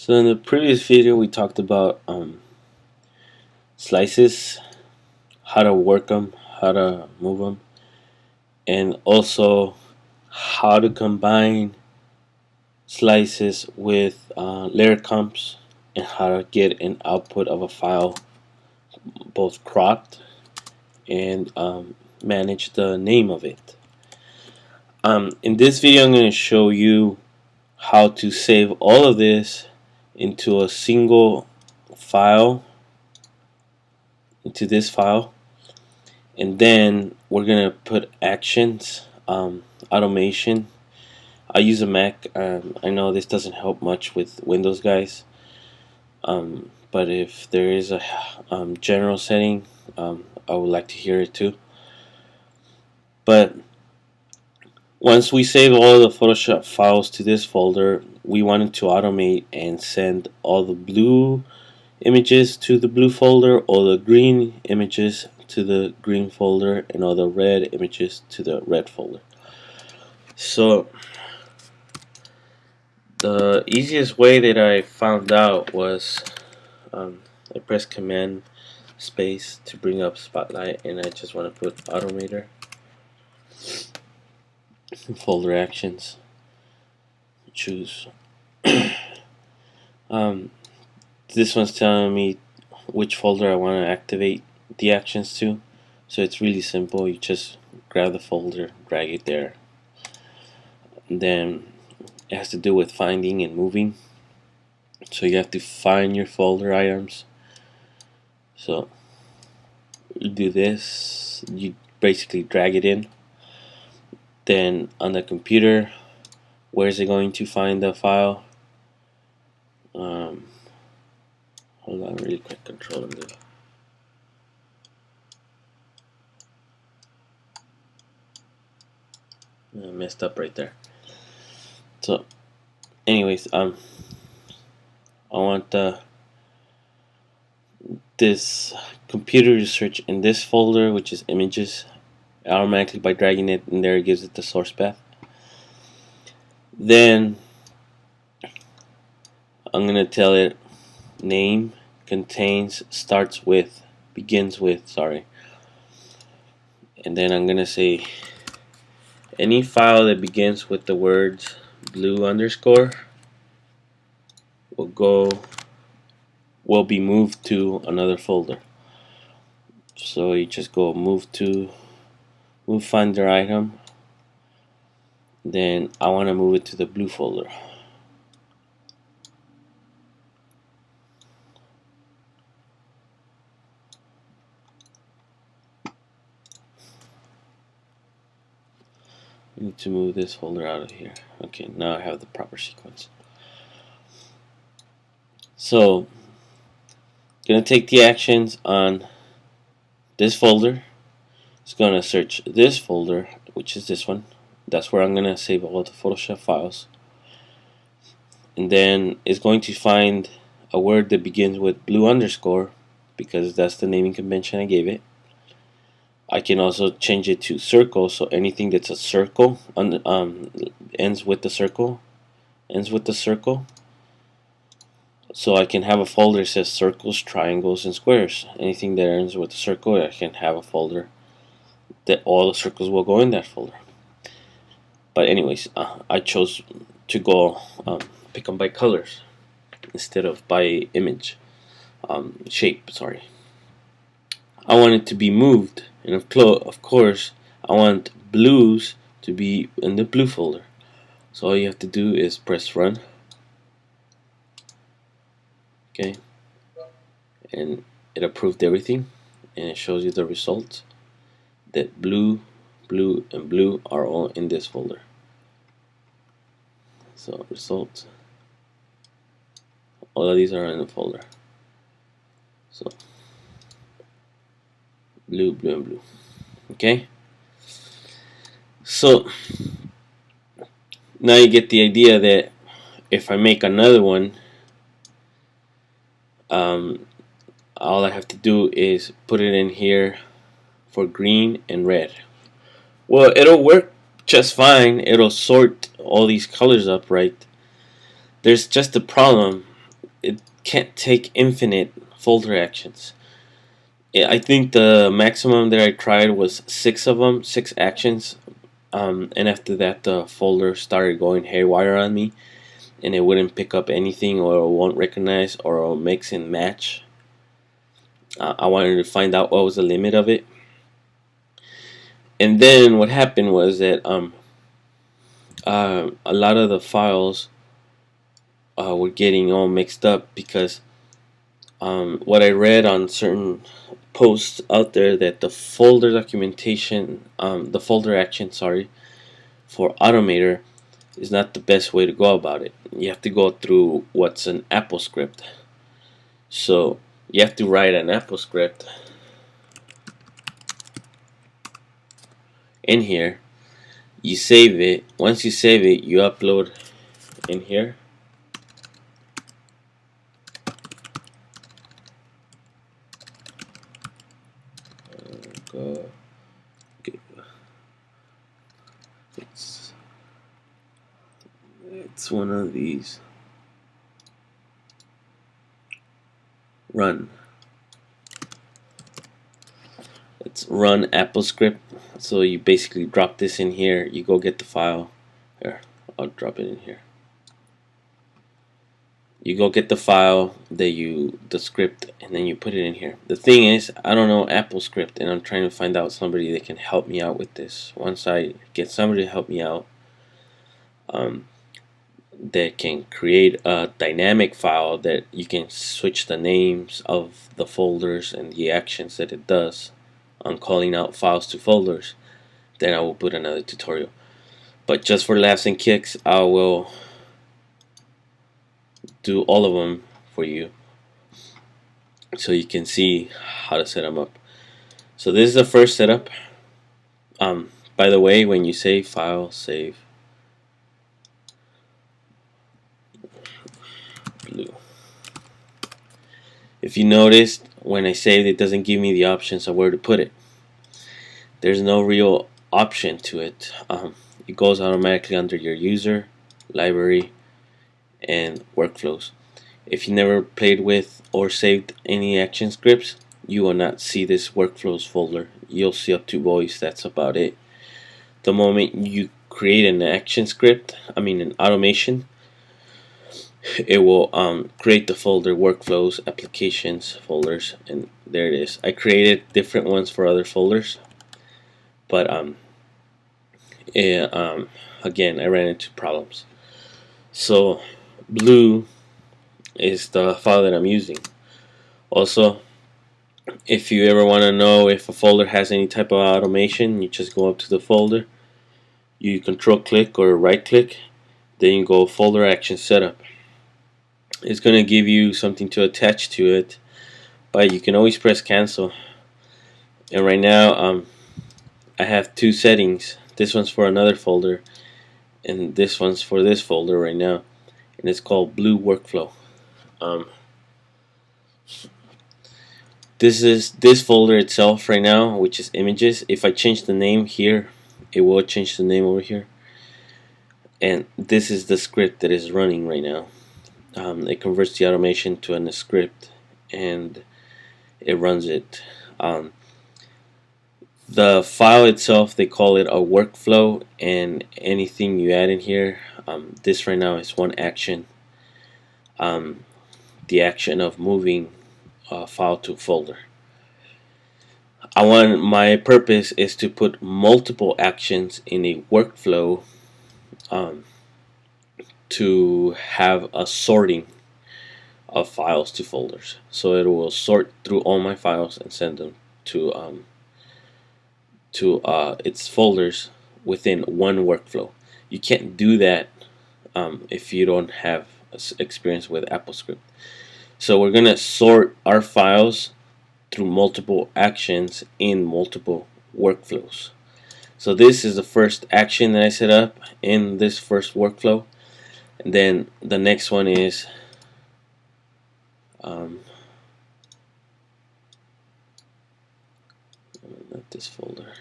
So in the previous video we talked about slices, how to work them, how to move them, and also how to combine slices with layer comps and how to get an output of a file both cropped and manage the name of it. In this video I'm going to show you how to save all of this into a single file, into this file, and then we're gonna put actions, automation. I use a Mac. I know this doesn't help much with Windows guys, but if there is a general setting, I would like to hear it too. But once we save all the Photoshop files to this folder, we wanted to automate and send all the blue images to the blue folder, all the green images to the green folder, and all the red images to the red folder. So the easiest way that I found out was I pressed Command space to bring up Spotlight, and I just want to put Automator, folder actions, choose. This one's telling me which folder I want to activate the actions to. So it's really simple. You just grab the folder, drag it there. And then it has to do with finding and moving. So you have to find your folder items. So you do this. You basically drag it in. Then on the computer, where is it going to find the file? Hold on, really quick. Control and do. I messed up right there. So, anyways, I want this computer to search in this folder, which is images, automatically by dragging it in there. It gives it the source path. Then I'm gonna tell it name, contains, starts with, begins with, sorry. And then I'm gonna say any file that begins with the words blue underscore will be moved to another folder. So you just go move finder item. Then I want to move it to the blue folder. I need to move this folder out of here. Okay, now I have the proper sequence. So, gonna take the actions on this folder. It's gonna search this folder, which is this one. That's where I'm gonna save all the Photoshop files. And then it's going to find a word that begins with blue underscore, because that's the naming convention I gave it. I can also change it to circle, so anything that's a circle ends with the circle. So I can have a folder that says circles, triangles, and squares. Anything that ends with a circle, I can have a folder that all the circles will go in that folder. But anyways, I chose to go pick them by colors instead of by image, shape, sorry. I want it to be moved, and of course I want blues to be in the blue folder. So all you have to do is press run. Okay, and it approved everything, and it shows you the results that blue, blue, and blue are all in this folder. So results, all of these are in the folder. So blue, blue, and blue. Okay, so now you get the idea that if I make another one, all I have to do is put it in here for green and red. Well, it'll work just fine. It'll sort all these colors up right. There's just a problem. it can't take infinite folder actions. I think the maximum that I tried was 6 of them, 6 actions, and after that the folder started going haywire on me, and it wouldn't pick up anything, or it won't recognize, or it'll mix and match. I wanted to find out what was the limit of it. And then what happened was that a lot of the files were getting all mixed up, because what I read on certain posts out there, that the folder documentation, the folder action, sorry, for Automator is not the best way to go about it. You have to go through what's an AppleScript. So you have to write an AppleScript in here. You save it. Once you save it, you upload in here. It's one of these. Run. It's run AppleScript. So you basically drop this in here. You go get the file. Here, I'll drop it in here. You go get the file, the script, and then you put it in here. The thing is, I don't know AppleScript, and I'm trying to find out somebody that can help me out with this. Once I get somebody to help me out, that can create a dynamic file that you can switch the names of the folders and the actions that it does on calling out files to folders, then I will put another tutorial. But just for laughs and kicks, I will do all of them for you, so you can see how to set them up. So this is the first setup. By the way, when you save file, save blue. If you noticed, when I saved, it doesn't give me the options of where to put it. There's no real option to it. It goes automatically under your user, library, and workflows. If you never played with or saved any action scripts, you will not see this workflows folder. You'll see up to voice, that's about it. The moment you create an action script, an automation, it will create the folder workflows, applications, folders, and there it is. I created different ones for other folders, but again, I ran into problems. So blue is the file that I'm using. Also, if you ever want to know if a folder has any type of automation, you just go up to the folder, you control click or right click, then you go folder action setup. It's going to give you something to attach to it, but you can always press cancel. And right now I have 2 settings. This one's for another folder, and this one's for this folder right now, and it's called blue workflow. This is this folder itself right now, which is images. If I change the name here, it will change the name over here. And this is the script that is running right now. It converts the automation to a script, and it runs it. The file itself, they call it a workflow, and anything you add in here, this right now is one action. The action of moving a file to folder. My purpose is to put multiple actions in a workflow, to have a sorting of files to folders. So it will sort through all my files and send them to its folders within one workflow. You can't do that if you don't have experience with AppleScript. So we're gonna sort our files through multiple actions in multiple workflows. So this is the first action that I set up in this first workflow, and then the next one is not this folder.